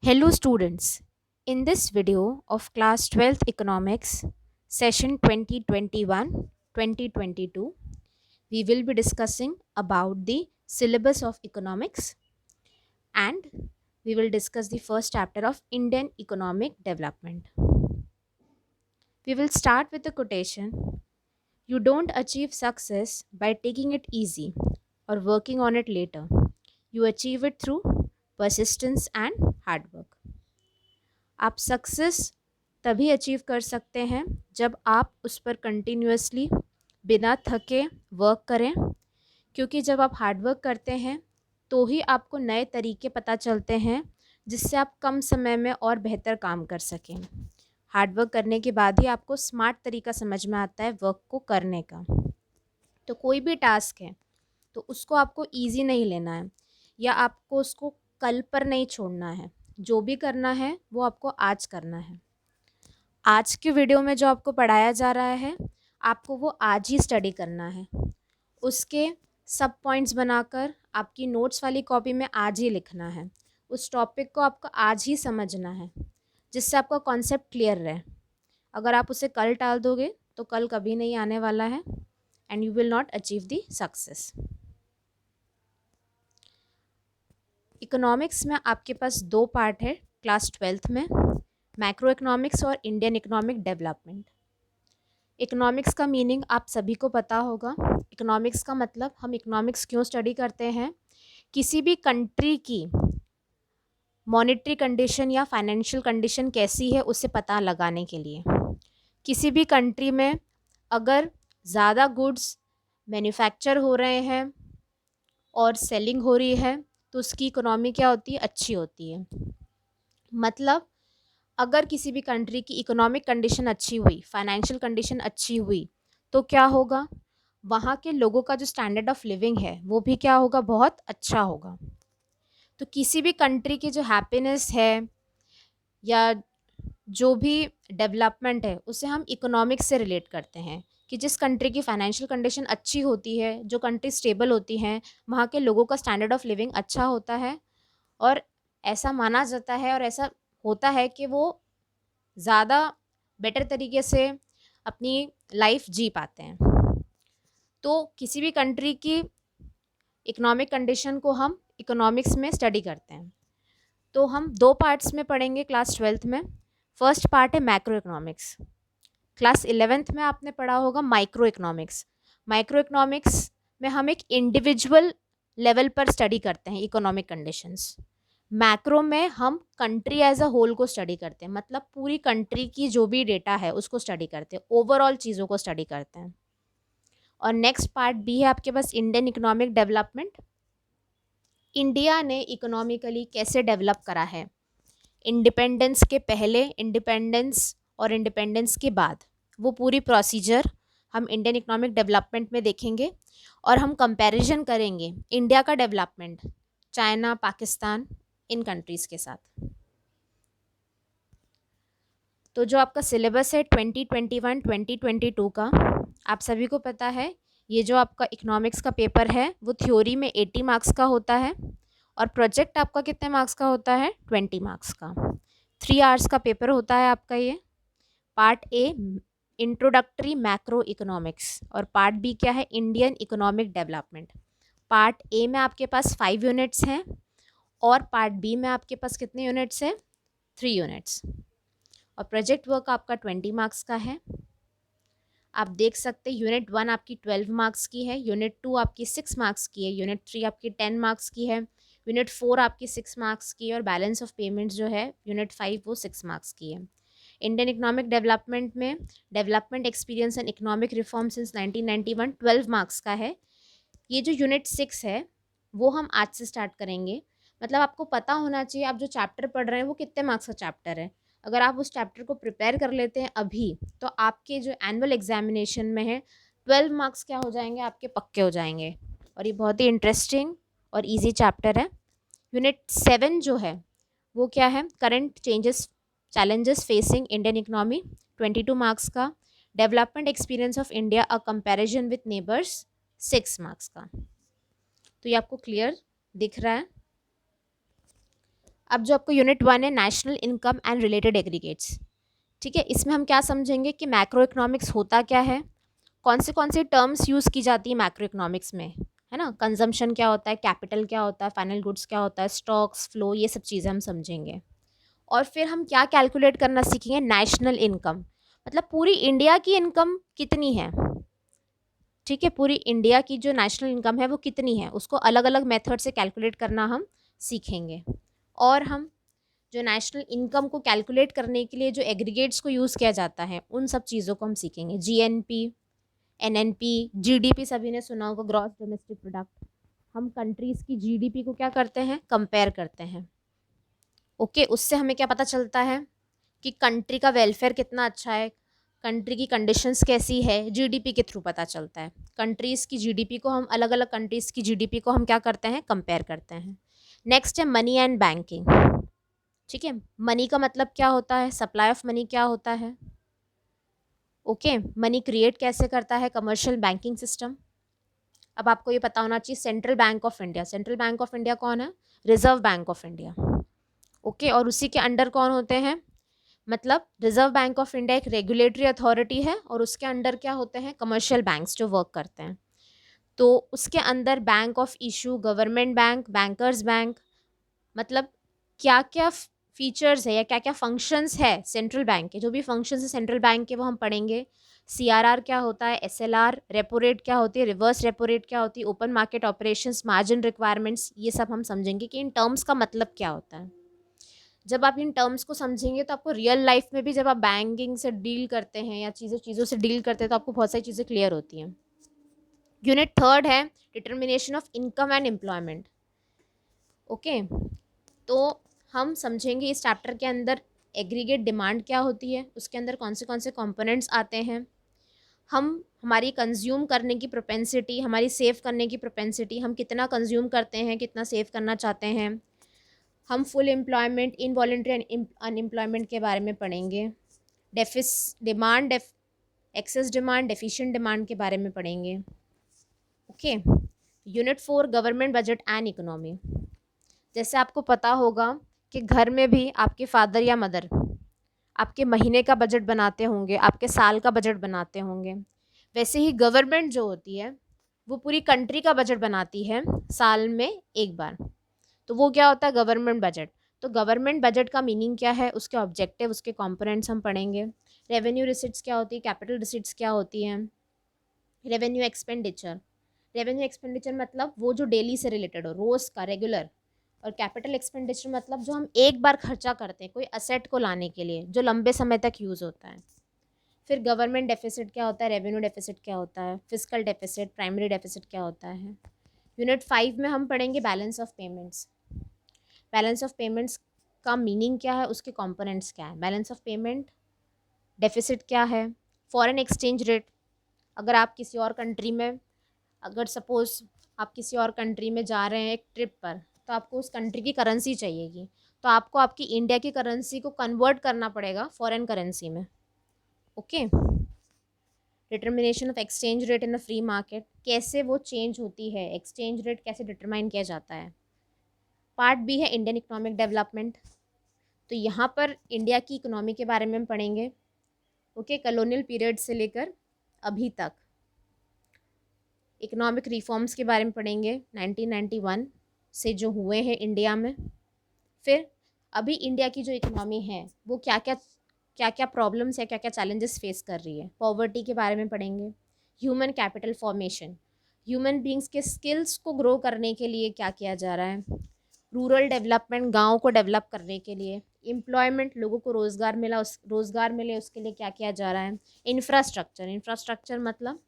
Hello students, in this video of class 12th economics session 2021-2022 we will be discussing about the syllabus of economics and we will discuss the first chapter of Indian economic development. We will start with the quotation: you don't achieve success by taking it easy or working on it later. You achieve it through persistence and hard work. आप success तभी achieve कर सकते हैं जब आप उस पर continuously बिना थके वर्क करें, क्योंकि जब आप हार्ड वर्क करते हैं तो ही आपको नए तरीके पता चलते हैं जिससे आप कम समय में और बेहतर काम कर सकें। हार्ड वर्क करने के बाद ही आपको स्मार्ट तरीका समझ में आता है वर्क को करने का। तो कोई भी टास्क है तो उसको आपको इजी नहीं लेना है या आपको उसको कल पर नहीं छोड़ना है। जो भी करना है वो आपको आज करना है। आज के वीडियो में जो आपको पढ़ाया जा रहा है आपको वो आज ही स्टडी करना है। उसके सब पॉइंट्स बनाकर आपकी नोट्स वाली कॉपी में आज ही लिखना है। उस टॉपिक को आपको आज ही समझना है जिससे आपका कॉन्सेप्ट क्लियर रहे। अगर आप उसे कल टाल दोगे तो कल कभी नहीं आने वाला है and you will not achieve the success. Economics में आपके पास दो पार्ट है क्लास 12th में, मैक्रो इकोनॉमिक्स और इंडियन इकोनॉमिक डेवलपमेंट। इकोनॉमिक्स का मीनिंग आप सभी को पता होगा। इकोनॉमिक्स का मतलब हम इकोनॉमिक्स क्यों स्टडी करते हैं, किसी भी कंट्री की मॉनेटरी कंडीशन या फाइनेंशियल कंडीशन कैसी है उसे पता लगाने के लिए। किसी भी कंट्री में अगर ज़्यादा गुड्स मैन्युफैक्चर हो रहे हैं और सेलिंग हो रही है तो उसकी इकोनॉमी क्या होती है, अच्छी होती है। मतलब अगर किसी भी कंट्री की इकोनॉमिक कंडीशन अच्छी हुई, फाइनेंशियल कंडीशन अच्छी हुई तो क्या होगा, वहाँ के लोगों का जो स्टैंडर्ड ऑफ लिविंग है वो भी क्या होगा, बहुत अच्छा होगा। तो किसी भी कंट्री की जो हैप्पीनेस है या जो भी डेवलपमेंट है उसे हम इकोनॉमिक्स से रिलेट करते हैं कि जिस कंट्री की फाइनेंशियल कंडीशन अच्छी होती है, जो कंट्री स्टेबल होती हैं, वहाँ के लोगों का स्टैंडर्ड ऑफ लिविंग अच्छा होता है और ऐसा माना जाता है और ऐसा होता है कि वो ज़्यादा बेटर तरीके से अपनी लाइफ जी पाते हैं। तो किसी भी कंट्री की इकोनॉमिक कंडीशन को हम इकोनॉमिक्स में स्टडी करते हैं। तो हम दो पार्ट्स में पढ़ेंगे क्लास 12th में। फर्स्ट पार्ट है मैक्रो इकोनॉमिक्स। क्लास 11th में आपने पढ़ा होगा माइक्रो इकोनॉमिक्स। माइक्रो इकोनॉमिक्स में हम एक इंडिविजुअल लेवल पर स्टडी करते हैं इकोनॉमिक कंडीशंस। मैक्रो में हम कंट्री एज अ होल को स्टडी करते हैं, मतलब पूरी कंट्री की जो भी डेटा है उसको स्टडी करते हैं, ओवरऑल चीज़ों को स्टडी करते हैं। और नेक्स्ट पार्ट भी है आपके पास इंडियन इकोनॉमिक डेवलपमेंट। इंडिया ने इकोनॉमिकली कैसे डेवलप करा है, इंडिपेंडेंस के पहले, इंडिपेंडेंस और इंडिपेंडेंस के बाद, वो पूरी प्रोसीजर हम इंडियन इकोनॉमिक डेवलपमेंट में देखेंगे। और हम कंपैरिजन करेंगे इंडिया का डेवलपमेंट चाइना, पाकिस्तान, इन कंट्रीज़ के साथ। तो जो आपका सिलेबस है 2021-2022 का, आप सभी को पता है ये जो आपका इकोनॉमिक्स का पेपर है वो थ्योरी में 80 मार्क्स का होता है और प्रोजेक्ट आपका कितने मार्क्स का होता है, 20 मार्क्स का। 3 आवर्स का पेपर होता है आपका ये। Part A introductory macro economics और पार्ट बी क्या है, Indian economic development. Part A में आपके पास 5 यूनिट्स हैं और पार्ट बी में आपके पास कितने यूनिट्स हैं, 3 यूनिट्स। और प्रोजेक्ट वर्क आपका 20 मार्क्स का है। आप देख सकते हैं यूनिट 1 आपकी 12 मार्क्स की है, यूनिट 2 आपकी 6 मार्क्स की है, यूनिट 3 आपकी 10 मार्क्स की है, यूनिट 4 आपकी 6 मार्क्स की है और बैलेंस ऑफ पेमेंट्स जो है यूनिट 5 वो 6 मार्क्स की है। इंडियन इकोनॉमिक डेवलपमेंट में development experience and economic reform since 1991 12 marks का है। ये जो यूनिट 6 है वो हम आज से स्टार्ट करेंगे। मतलब आपको पता होना चाहिए आप जो चैप्टर पढ़ रहे हैं वो कितने मार्क्स का चैप्टर है। अगर आप उस चैप्टर को प्रिपेयर कर लेते हैं अभी तो आपके जो एनुअल एग्जामिनेशन में है 12 मार्क्स क्या हो जाएंगे, आपके पक्के हो जाएंगे। और ये बहुत ही इंटरेस्टिंग और इजी चैप्टर है। यूनिट 7 जो है वो क्या है, current changes challenges facing Indian economy, 22 marks का। Development experience of India a comparison with neighbours, 6 marks का। तो ये आपको क्लियर दिख रहा है। अब जो आपको यूनिट 1 है, national income and related aggregates, ठीक है, इसमें हम क्या समझेंगे कि मैक्रो इकोनॉमिक्स होता क्या है, कौन सी टर्म्स यूज़ की जाती है मैक्रो इकोनॉमिक्स में, है ना, कंजम्पशन क्या होता है, कैपिटल क्या होता है, फाइनल गुड्स क्या होता है, स्टॉक्स फ्लो, ये सब चीज़ें हम समझेंगे। और फिर हम क्या कैलकुलेट करना सीखेंगे, नेशनल इनकम, मतलब पूरी इंडिया की इनकम कितनी है, ठीक है, पूरी इंडिया की जो नेशनल इनकम है वो कितनी है, उसको अलग अलग मेथड से कैलकुलेट करना हम सीखेंगे। और हम जो नेशनल इनकम को कैलकुलेट करने के लिए जो एग्रीगेट्स को यूज़ किया जाता है उन सब चीज़ों को हम सीखेंगे, जीएनपी, एनएनपी, जीडीपी, सभी ने सुना होगा, ग्रॉस डोमेस्टिक प्रोडक्ट। हम कंट्रीज़ की जीडीपी को क्या करते हैं, कंपेयर करते हैं। ओके, उससे हमें क्या पता चलता है कि कंट्री का वेलफेयर कितना अच्छा है, कंट्री की कंडीशंस कैसी है, जीडीपी के थ्रू पता चलता है। कंट्रीज़ की जीडीपी को हम अलग अलग कंट्रीज़ की जीडीपी को हम क्या करते हैं, कंपेयर करते हैं। नेक्स्ट है मनी एंड बैंकिंग, ठीक है, मनी का मतलब क्या होता है, सप्लाई ऑफ मनी क्या होता है, ओके, मनी क्रिएट कैसे करता है कमर्शियल बैंकिंग सिस्टम। अब आपको ये पता होना चाहिए, central bank of India, central bank of India कौन है, reserve bank of India, okay, और उसी के अंडर कौन होते हैं, मतलब रिजर्व बैंक ऑफ इंडिया एक रेगुलेटरी अथॉरिटी है और उसके अंडर क्या होते हैं, कमर्शियल बैंक्स जो वर्क करते हैं। तो उसके अंदर bank of issue, government bank, bankers bank, मतलब क्या क्या फीचर्स है या क्या क्या फंक्शंस है सेंट्रल बैंक के, जो भी फंक्शंस है सेंट्रल बैंक के वो हम पढ़ेंगे। सीआरआर क्या होता है, एसएलआर, रेपो रेट क्या होती है, रिवर्स रेपो रेट क्या होती है, open market operations, margin requirements, ये सब हम समझेंगे कि इन टर्म्स का मतलब क्या होता है। जब आप इन टर्म्स को समझेंगे तो आपको रियल लाइफ में भी जब आप बैंकिंग से डील करते हैं या चीज़ों से डील करते हैं तो आपको बहुत सारी चीज़ें क्लियर होती हैं। यूनिट 3 है determination of income and employment, okay, तो हम समझेंगे इस चैप्टर के अंदर एग्रीगेट डिमांड क्या होती है, उसके अंदर कौन से कंपोनेंट्स आते हैं, हम हमारी कंज्यूम करने की प्रोपेंसिटी, हमारी सेव करने की प्रोपेंसिटी, हम कितना कंज्यूम करते हैं, कितना सेव करना चाहते हैं, हम फुल एम्प्लॉयमेंट, इनवॉलेंट्री अनएम्प्लॉयमेंट के बारे में पढ़ेंगे, demand, excess demand, deficient demand के बारे में पढ़ेंगे, okay. Unit 4 government budget and economy, जैसे आपको पता होगा कि घर में भी आपके फादर या मदर आपके महीने का बजट बनाते होंगे, आपके साल का बजट बनाते होंगे, वैसे ही गवर्नमेंट जो होती है वो पूरी कंट्री का बजट बनाती है साल में एक बार, तो वो क्या होता है, गवर्नमेंट बजट। तो गवर्नमेंट बजट का मीनिंग क्या है, उसके ऑब्जेक्टिव, उसके कंपोनेंट्स हम पढ़ेंगे। रेवेन्यू रिसिट्स क्या होती है, कैपिटल रिसिट्स क्या होती हैं, रेवेन्यू एक्सपेंडिचर, रेवेन्यू एक्सपेंडिचर मतलब वो जो डेली से रिलेटेड हो, रोज़ का रेगुलर, और कैपिटल एक्सपेंडिचर मतलब जो हम एक बार खर्चा करते हैं कोई असेट को लाने के लिए जो लंबे समय तक यूज़ होता है। फिर गवर्नमेंट डेफिसिट क्या होता है, रेवेन्यू डेफिसिट क्या होता है, फिजिकल डेफिसिट, प्राइमरी डेफिसिट क्या होता है। यूनिट 5 में हम पढ़ेंगे balance of payments, balance of payments का मीनिंग क्या है, उसके कंपोनेंट्स क्या है, बैलेंस ऑफ पेमेंट, डेफिसिट क्या है, फॉरेन एक्सचेंज रेट, अगर आप किसी और कंट्री में, अगर सपोज़ आप किसी और कंट्री में जा रहे हैं एक ट्रिप पर, तो आपको उस कंट्री की करेंसी चाहिएगी, तो आपको आपकी इंडिया की करेंसी को कन्वर्ट करना पड़ेगा फॉरेन करेंसी में, okay. Determination of exchange rate in a free market, कैसे वो चेंज होती है, एक्सचेंज रेट कैसे डिटरमाइन किया जाता है। पार्ट बी है इंडियन इकोनॉमिक डेवलपमेंट, तो यहाँ पर इंडिया की इकोनॉमी के बारे में हम पढ़ेंगे, ओके, कॉलोनियल पीरियड से लेकर अभी तक इकोनॉमिक रिफॉर्म्स के बारे में पढ़ेंगे 1991 से जो हुए हैं इंडिया में। फिर अभी इंडिया की जो इकोनॉमी है वो क्या क्या प्रॉब्लम्स या क्या क्या चैलेंजेस फेस कर रही है, पॉवर्टी के बारे में पढ़ेंगे। Human capital formation, human beings के स्किल्स को ग्रो करने के लिए क्या किया जा रहा है। रूरल डेवलपमेंट, गाँव को डेवलप करने के लिए। एम्प्लॉयमेंट, लोगों को रोज़गार मिले उसके लिए क्या किया जा रहा है। इंफ्रास्ट्रक्चर मतलब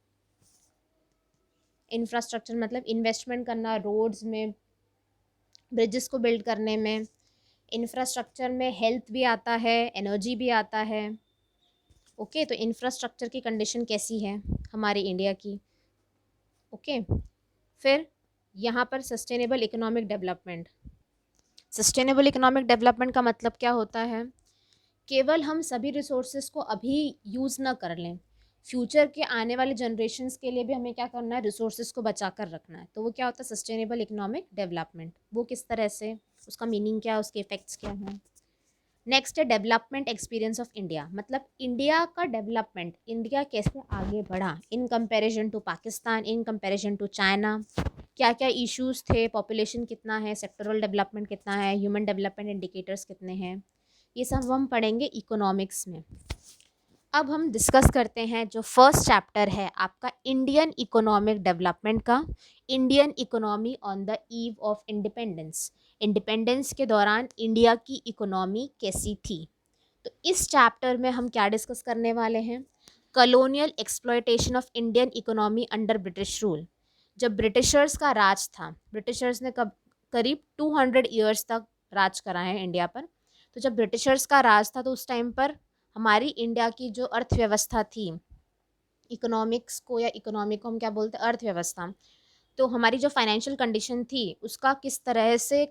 इन्वेस्टमेंट करना रोड्स में, ब्रिजेस को बिल्ड करने में। इंफ्रास्ट्रक्चर में हेल्थ भी आता है, एनर्जी भी आता है, ओके। तो इंफ्रास्ट्रक्चर की कंडीशन कैसी है हमारी इंडिया की, ओके। फिर यहाँ पर sustainable economic development, sustainable economic development का मतलब क्या होता है, केवल हम सभी रिसोर्सेज को अभी यूज़ ना कर लें, फ्यूचर के आने वाले जनरेशन्स के लिए भी हमें क्या करना है, रिसोर्सेज को बचा कर रखना है। तो वो क्या होता है, सस्टेनेबल इकोनॉमिक डेवलपमेंट। वो किस तरह से, उसका मीनिंग क्या है, उसके इफेक्ट्स क्या हैं। नेक्स्ट है डेवलपमेंट एक्सपीरियंस ऑफ इंडिया, मतलब इंडिया का डेवलपमेंट, इंडिया कैसे आगे बढ़ा in comparison to Pakistan, in comparison to China, क्या क्या इश्यूज थे, पॉपुलेशन कितना है, सेक्टरल डेवलपमेंट कितना है, ह्यूमन डेवलपमेंट इंडिकेटर्स कितने हैं, ये सब हम पढ़ेंगे इकोनॉमिक्स में। अब हम डिस्कस करते हैं जो फर्स्ट चैप्टर है आपका इंडियन इकोनॉमिक डेवलपमेंट का, Indian economy on the eve of independence, independence के दौरान इंडिया की इकोनॉमी कैसी थी। तो इस चैप्टर में हम क्या डिस्कस करने वाले हैं, colonial exploitation of Indian economy under British rule. जब ब्रिटिशर्स का राज था, ब्रिटिशर्स ने कब करीब 200 ईयर्स तक राज करा है इंडिया पर। तो जब ब्रिटिशर्स का राज था तो उस टाइम पर हमारी इंडिया की जो अर्थव्यवस्था थी, इकोनॉमिक्स को या इकोनॉमी को हम क्या बोलते हैं, अर्थव्यवस्था, तो हमारी जो फाइनेंशियल कंडीशन थी उसका किस तरह से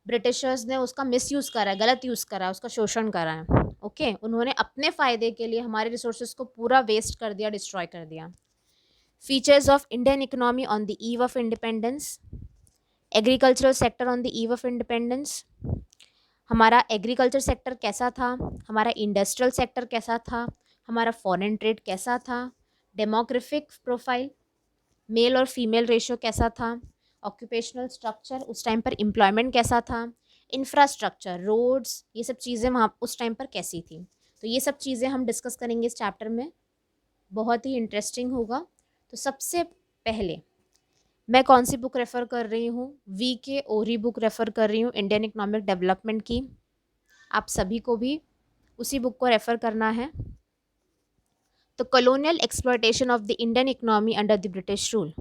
ब्रिटिशर्स ने उसका मिसयूज़ करा है, गलत यूज़ करा है, उसका शोषण करा है। ओके, उन्होंने अपने फ़ायदे के लिए हमारे रिसोर्सेज को पूरा वेस्ट कर दिया, डिस्ट्रॉय कर दिया। Features of Indian economy on the eve of independence, agricultural sector on the eve of independence, हमारा एग्रीकल्चर सेक्टर कैसा था, हमारा इंडस्ट्रियल सेक्टर कैसा था, हमारा फॉरेन ट्रेड कैसा था, डेमोग्राफिक प्रोफाइल, मेल और फीमेल रेशियो कैसा था, ऑक्यूपेशनल स्ट्रक्चर, उस टाइम पर एम्प्लॉयमेंट कैसा था, इंफ्रास्ट्रक्चर, रोड्स, ये सब चीज़ें वहाँ उस टाइम पर कैसी थी। तो ये सब चीज़ें हम डिस्कस करेंगे इस चैप्टर में, बहुत ही इंटरेस्टिंग होगा। तो सबसे पहले मैं कौन सी बुक रेफ़र कर रही हूँ, वी के ओरी बुक रेफ़र कर रही हूँ इंडियन इकोनॉमिक डेवलपमेंट की। आप सभी को भी उसी बुक को रेफ़र करना है। तो colonial exploitation of the Indian economy under the British rule,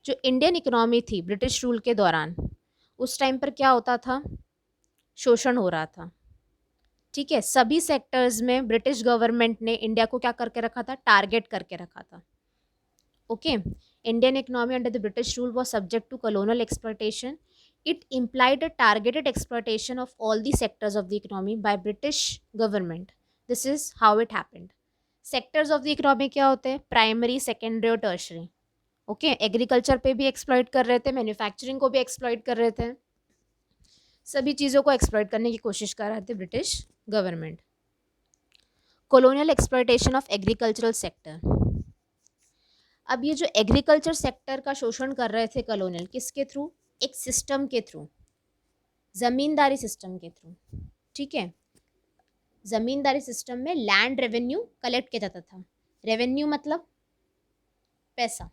जो इंडियन इकोनॉमी थी ब्रिटिश रूल के दौरान, उस टाइम पर क्या होता था, शोषण हो रहा था। ठीक है, सभी सेक्टर्स में ब्रिटिश गवर्नमेंट ने इंडिया को क्या करके रखा था, टारगेट करके रखा था। Okay, Indian economy under the British rule was subject to colonial exploitation. It implied a targeted exploitation of all the sectors of the economy by British government. This is how it happened. Sectors of the economy क्या होते हैं, primary, secondary और tertiary. Okay, agriculture पे भी exploit कर रहे थे, manufacturing को भी एक्सप्लॉइट कर रहे थे, सभी चीज़ों को एक्सप्लॉइट करने की कोशिश कर रहे थे British government. Colonial exploitation of agricultural sector, अब ये जो एग्रीकल्चर सेक्टर का शोषण कर रहे थे कॉलोनियल, किसके थ्रू, एक सिस्टम के थ्रू, ज़मींदारी सिस्टम के थ्रू। ठीक है, ज़मींदारी सिस्टम में लैंड रेवेन्यू कलेक्ट किया जाता था। रेवेन्यू मतलब पैसा।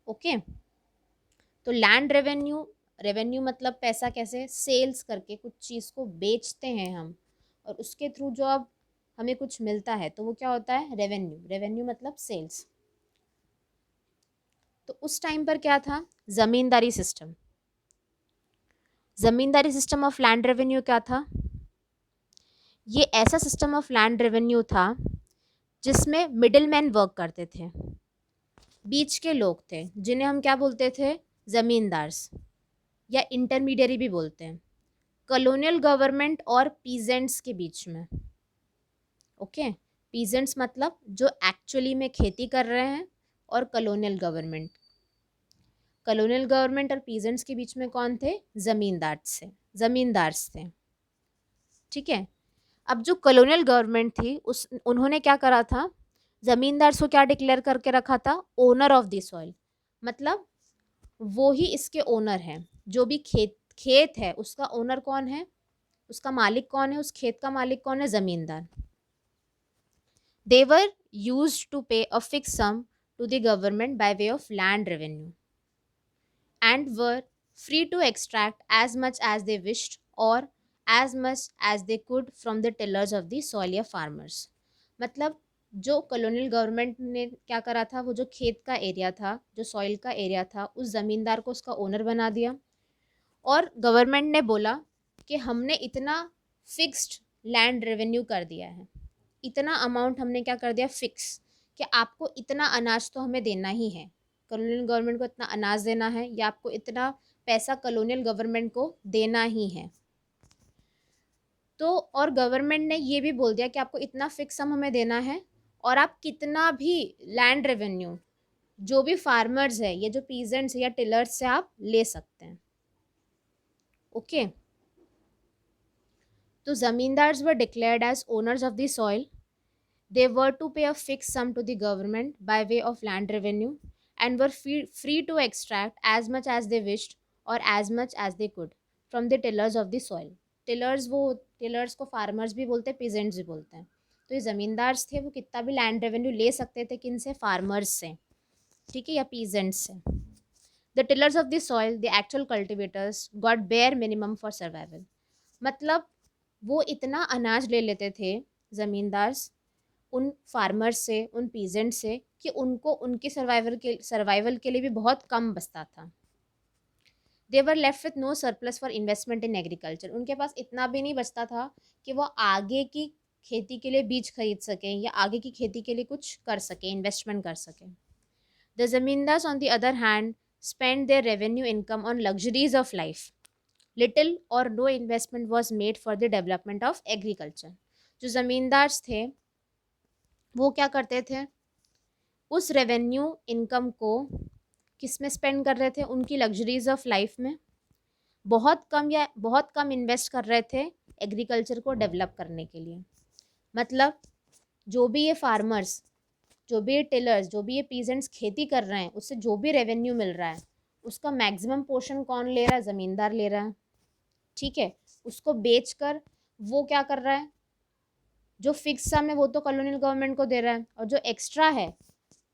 ओके, तो लैंड रेवेन्यू, रेवेन्यू मतलब पैसा, कैसे, सेल्स करके कुछ चीज़ को बेचते हैं हम, और उसके थ्रू जो अब हमें कुछ मिलता है तो वो क्या होता है, रेवेन्यू। रेवेन्यू मतलब सेल्स। तो उस टाइम पर क्या था, zamindari system. Zamindari system of land revenue क्या था, ये ऐसा सिस्टम ऑफ लैंड रेवेन्यू था जिसमें मिडिल मैन वर्क करते थे, बीच के लोग थे, जिन्हें हम क्या बोलते थे, ज़मींदार्स या इंटरमीडियरी भी बोलते हैं, कॉलोनियल गवर्नमेंट और पीजेंट्स के बीच में। ओके, पीजेंट्स मतलब जो एक्चुअली में खेती कर रहे हैं, और कॉलोनियल गवर्नमेंट, कॉलोनियल गवर्नमेंट और पीजेंट्स के बीच में कौन थे, ज़मींदार्स थे। ठीक है, अब जो कॉलोनियल गवर्नमेंट थी उन्होंने क्या करा था, ज़मींदार को क्या डिक्लेयर करके रखा था, ओनर ऑफ द सॉइल, मतलब वो ही इसके ओनर हैं। जो भी खेत है उसका ओनर कौन है, उसका मालिक कौन है, उस खेत का मालिक कौन है, ज़मींदार। दे वर used to pay a fix sum to the government by way of land revenue and were free to extract as much as they wished और as much as they could from the tillers of the soil या farmers। मतलब जो colonial government ने क्या करा था, वो जो खेत का एरिया था, जो सॉइल का एरिया था, उस ज़मींदार को उसका ओनर बना दिया, और गवर्नमेंट ने बोला कि हमने इतना फिक्स्ड लैंड रेवेन्यू कर दिया है, इतना अमाउंट हमने क्या कर दिया, फिक्स, कि आपको इतना अनाज तो हमें देना ही है, कॉलोनियल गवर्नमेंट को इतना अनाज देना है, या आपको इतना पैसा कॉलोनियल गवर्नमेंट को देना ही है। तो और गवर्नमेंट ने ये भी बोल दिया कि आपको इतना फिक्स सम हमें देना है, और आप कितना भी लैंड रेवेन्यू जो भी फार्मर्स है, ये जो पीजेंट्स या टिलर्स से आप ले सकते हैं। ओके, तो zamindars were declared as owners of the soil. They were to pay a fixed sum to the government by way of land revenue and were free to extract as much as they wished or as much as they could from the tillers of the soil. Tillers को farmers भी बोलते हैं, peasants भी बोलते हैं. तो ये ज़मींदार्स थे, वो कितना भी लैंड रेवेन्यू ले सकते थे, किन से? फार्मर्स से, ठीक है, या पीजेंट्स से. The tillers of the soil, the actual cultivators, got bare minimum for survival. मतलब वो इतना अनाज ले लेते थे ज़मींदार्स उन फार्मर्स से, उन पीजेंट से, कि उनको उनके सर्वाइवल के लिए भी बहुत कम बचता था. They were left with no surplus for investment in agriculture. उनके पास इतना भी नहीं बचता था कि वो आगे की खेती के लिए बीज खरीद सकें या आगे की खेती के लिए कुछ कर सकें, इन्वेस्टमेंट कर सकें. The zamindars on the other hand spend their revenue income on luxuries of life. Little और no investment was made for the development of agriculture. जो ज़मींदार्स थे वो क्या करते थे? उस रेवेन्यू इनकम को किस में स्पेंड कर रहे थे? उनकी लग्जरीज ऑफ लाइफ में. बहुत कम इन्वेस्ट कर रहे थे एग्रीकल्चर को डेवलप करने के लिए. मतलब जो भी ये फार्मर्स, जो भी ये टिलर्स, जो भी ये पीजेंट्स खेती कर रहे हैं, उससे जो भी रेवेन्यू मिल रहा है उसका मैक्सिमम पोर्शन कौन ले रहा है? ज़मींदार ले रहा है, ठीक है. उसको बेचकर वो क्या कर रहा है? जो फिक्स सम है वो तो कॉलोनियल गवर्नमेंट को दे रहा है, और जो एक्स्ट्रा है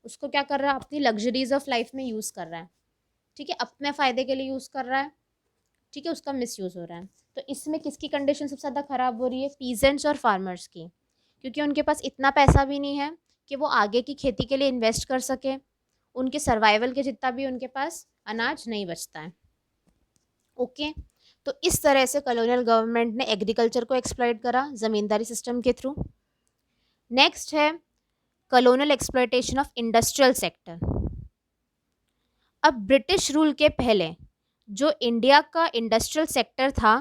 उसको क्या कर रहा है? अपनी लग्जरीज ऑफ लाइफ में यूज़ कर रहा है, ठीक है, अपने फ़ायदे के लिए यूज़ कर रहा है, ठीक है, उसका मिसयूज़ हो रहा है. तो इसमें किसकी कंडीशन सबसे ज़्यादा ख़राब हो रही है? पीजेंट्स और फार्मर्स की, क्योंकि उनके पास इतना पैसा भी नहीं है कि वो आगे की खेती के लिए इन्वेस्ट कर सके. उनके सर्वाइवल के जितना भी उनके पास अनाज नहीं बचता है. ओके, तो इस तरह से कॉलोनियल गवर्नमेंट ने एग्रीकल्चर को एक्सप्लॉइट करा ज़मींदारी सिस्टम के थ्रू. नेक्स्ट है colonial exploitation of industrial sector. अब ब्रिटिश रूल के पहले जो इंडिया का इंडस्ट्रियल सेक्टर था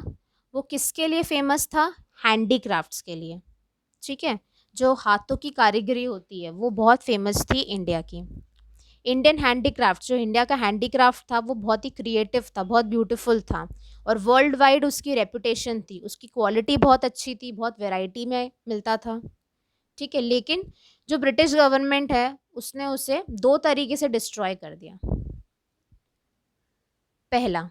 वो किसके लिए फेमस था? हैंडीक्राफ्ट्स के लिए, ठीक है. जो हाथों की कारीगरी होती है वो बहुत फेमस थी इंडिया की. इंडियन हैंडीक्राफ्ट, जो इंडिया का हैंडीक्राफ्ट था वो बहुत ही क्रिएटिव था, बहुत ब्यूटीफुल था, और वर्ल्ड वाइड उसकी रेपुटेशन थी. उसकी क्वालिटी बहुत अच्छी थी, बहुत वैरायटी में मिलता था, ठीक है. लेकिन जो ब्रिटिश गवर्नमेंट है उसने उसे दो तरीके से डिस्ट्रॉय कर दिया. पहला,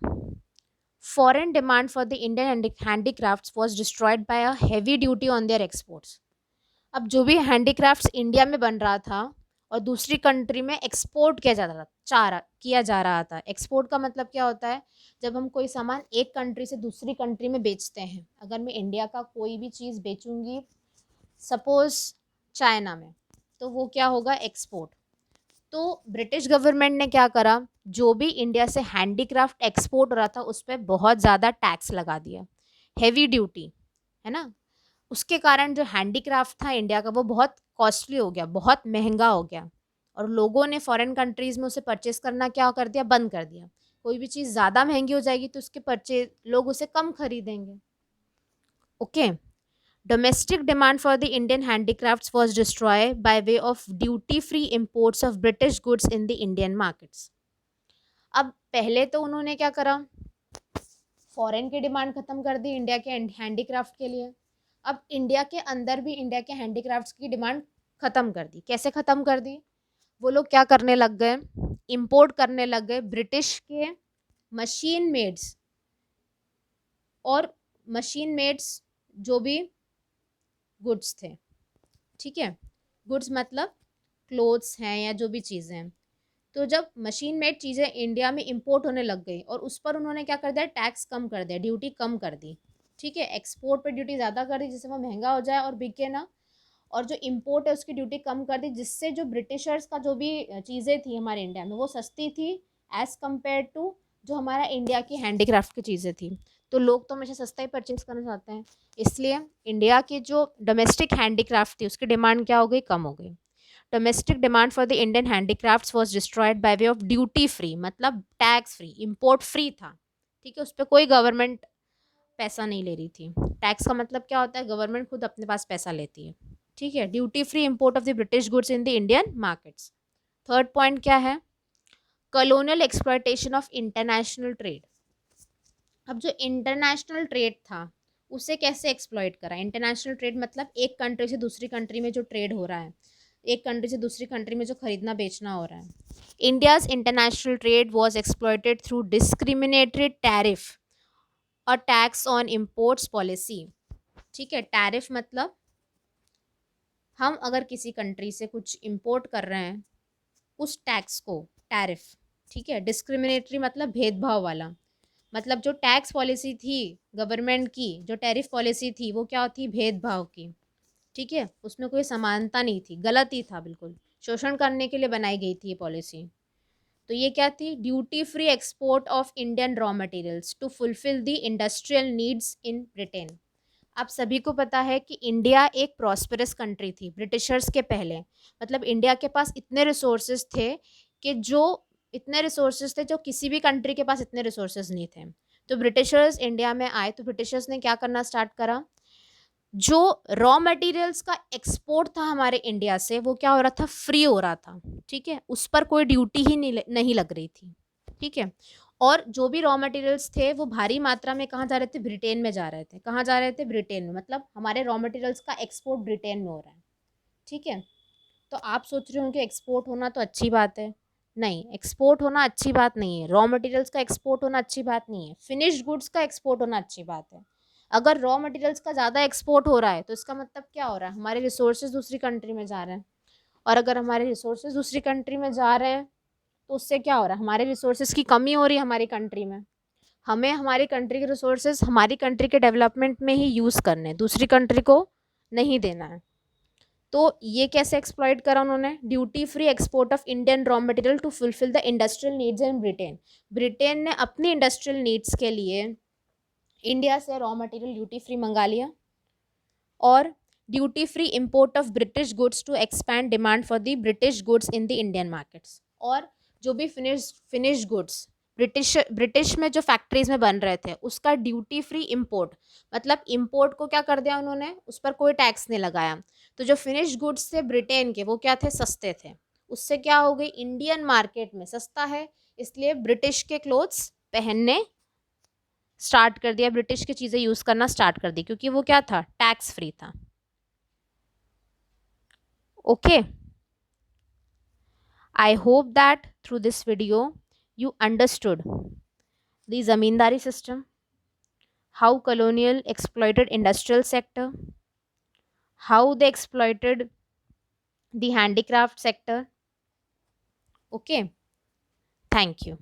foreign demand for the Indian handicrafts was destroyed by a heavy duty on their exports. अब जो भी हैंडीक्राफ्ट्स इंडिया में बन रहा था और दूसरी कंट्री में एक्सपोर्ट किया जा रहा था. एक्सपोर्ट का मतलब क्या होता है? जब हम कोई सामान एक कंट्री से दूसरी कंट्री में बेचते हैं. अगर मैं इंडिया का कोई भी चीज़ बेचूंगी सपोज चाइना में, तो वो क्या होगा? एक्सपोर्ट. तो ब्रिटिश गवर्नमेंट ने क्या करा? जो भी इंडिया से हैंडीक्राफ्ट एक्सपोर्ट हो रहा था उस पर बहुत ज़्यादा टैक्स लगा दिया, हेवी ड्यूटी, है ना. उसके कारण जो हैंडीक्राफ्ट था इंडिया का वो बहुत कॉस्टली हो गया, बहुत महंगा हो गया, और लोगों ने फॉरेन कंट्रीज़ में उसे परचेस करना क्या कर दिया? बंद कर दिया. कोई भी चीज़ ज़्यादा महंगी हो जाएगी तो उसके परचेज लोग उसे कम खरीदेंगे. Okay, domestic demand for the Indian handicrafts was destroyed by way of duty-free imports of British goods in the Indian markets. अब पहले तो उन्होंने क्या करा? फॉरेन की डिमांड खत्म कर दी इंडिया के हैंडीक्राफ्ट के लिए. अब इंडिया के अंदर भी इंडिया के हैंडीक्राफ्ट्स की डिमांड खत्म कर दी. कैसे खत्म कर दी? वो लोग क्या करने लग गए? इंपोर्ट करने लग गए ब्रिटिश के मशीन मेड्स, और मशीन मेड्स जो भी गुड्स थे, ठीक है. गुड्स मतलब क्लोथ्स हैं या जो भी चीज़ें हैं. तो जब मशीन मेड चीज़ें इंडिया में इंपोर्ट होने लग गई और उस पर उन्होंने क्या कर दिया? टैक्स कम कर दिया, ड्यूटी कम कर दी, ठीक है. एक्सपोर्ट पर ड्यूटी ज़्यादा कर दी जिससे वो महंगा हो जाए और बिके ना, और जो इंपोर्ट है उसकी ड्यूटी कम कर दी जिससे जो ब्रिटिशर्स का जो भी चीज़ें थी हमारे इंडिया में वो सस्ती थी एज़ कम्पेयर टू जो हमारा इंडिया की हैंडीक्राफ्ट की चीज़ें थी. तो लोग तो हमेशा सस्ता ही परचेज करना चाहते हैं, इसलिए इंडिया की जो डोमेस्टिक हैंडीक्राफ्ट थी उसकी डिमांड क्या हो गई? कम हो गई. Domestic demand for the Indian handicrafts was destroyed by way of duty free, मतलब टैक्स फ्री, इंपोर्ट फ्री था, ठीक है. उस पर कोई गवर्नमेंट पैसा नहीं ले रही थी. टैक्स का मतलब क्या होता है? गवर्नमेंट खुद अपने पास पैसा लेती है, ठीक है. Duty free import of the British goods in the Indian markets. Third point क्या है? Colonial exploitation of international trade. अब जो इंटरनेशनल ट्रेड था उसे कैसे एक्सप्लॉइट करा? इंटरनेशनल ट्रेड मतलब एक कंट्री से दूसरी कंट्री में जो ट्रेड हो रहा है, एक कंट्री से दूसरी कंट्री में जो खरीदना बेचना हो रहा है। India's international trade was exploited through discriminatory tariff और टैक्स ऑन इम्पोर्ट्स पॉलिसी। ठीक है, टैरिफ मतलब हम अगर किसी कंट्री से कुछ इम्पोर्ट कर रहे हैं उस टैक्स को, टैरिफ। ठीक है, डिस्क्रिमिनेटरी मतलब भेदभाव वाला, मतलब जो टैक्स पॉलिसी थी गवर्नमेंट की, जो टैरिफ पॉलिसी थी वो क्या थी? भेदभाव की। ठीक है, उसमें कोई समानता नहीं थी, गलत ही था बिल्कुल, शोषण करने के लिए बनाई गई थी ये पॉलिसी। तो ये क्या थी? Duty free export of Indian raw materials to fulfil the industrial needs in Britain. आप सभी को पता है कि इंडिया एक प्रॉस्पेरस कंट्री थी ब्रिटिशर्स के पहले, मतलब इंडिया के पास इतने रिसोर्सेज थे कि जो इतने रिसोर्सेज थे जो किसी भी कंट्री के पास इतने रिसोर्सेज नहीं थे। तो ब्रिटिशर्स इंडिया में आए तो ब्रिटिशर्स ने क्या करना स्टार्ट करा? जो रॉ मटेरियल्स का एक्सपोर्ट था हमारे इंडिया से वो क्या हो रहा था? फ्री हो रहा था। ठीक है, उस पर कोई ड्यूटी ही नहीं लग रही थी। ठीक है, और जो भी रॉ मटेरियल्स थे वो भारी मात्रा में कहाँ जा रहे थे? ब्रिटेन में जा रहे थे। कहाँ जा रहे थे? ब्रिटेन में, मतलब हमारे रॉ मटेरियल्स का एक्सपोर्ट ब्रिटेन में हो रहा है। ठीक है, तो आप सोच रहे हो कि एक्सपोर्ट होना तो अच्छी बात है। नहीं, एक्सपोर्ट होना अच्छी बात नहीं है, रॉ मटेरियल्स का एक्सपोर्ट होना अच्छी बात नहीं है, फिनिश्ड गुड्स का एक्सपोर्ट होना अच्छी बात है। अगर रॉ मटेरियल्स का ज़्यादा एक्सपोर्ट हो रहा है तो इसका मतलब क्या हो रहा है? हमारे रिसोर्सेज दूसरी कंट्री में जा रहे हैं, और अगर हमारे रिसोर्सेज दूसरी कंट्री में जा रहे हैं तो उससे क्या हो रहा है? हमारे रिसोर्सेज की कमी हो रही है हमारी कंट्री में। हमें हमारी कंट्री के रिसोर्सेज हमारी कंट्री के डेवलपमेंट में ही यूज़ करने हैं, दूसरी कंट्री को नहीं देना है। तो ये कैसे एक्सप्लॉइट करा उन्होंने? Duty free export of Indian raw material to fulfil the industrial needs in Britain. Britain ने अपनी इंडस्ट्रियल नीड्स के लिए इंडिया से रॉ मटेरियल ड्यूटी फ्री मंगा लिया, और duty free import of British goods to expand demand for the British goods in the Indian markets. और जो भी फिनिश गुड्स ब्रिटिश में जो फैक्ट्रीज में बन रहे थे उसका ड्यूटी फ्री इम्पोर्ट, मतलब इम्पोर्ट को क्या कर दिया उन्होंने? उस पर कोई टैक्स नहीं लगाया। तो जो फिनिश गुड्स थे ब्रिटेन के वो क्या थे? सस्ते थे। उससे क्या हो गई? इंडियन मार्केट में सस्ता है इसलिए ब्रिटिश के क्लोथ्स पहनने स्टार्ट कर दिया, ब्रिटिश की चीज़ें यूज़ करना स्टार्ट कर दी, क्योंकि वो क्या था? टैक्स फ्री था। Okay, I hope that through this video you understood the zamindari system, how colonial exploited industrial sector, how they exploited the handicraft sector. Okay, thank you.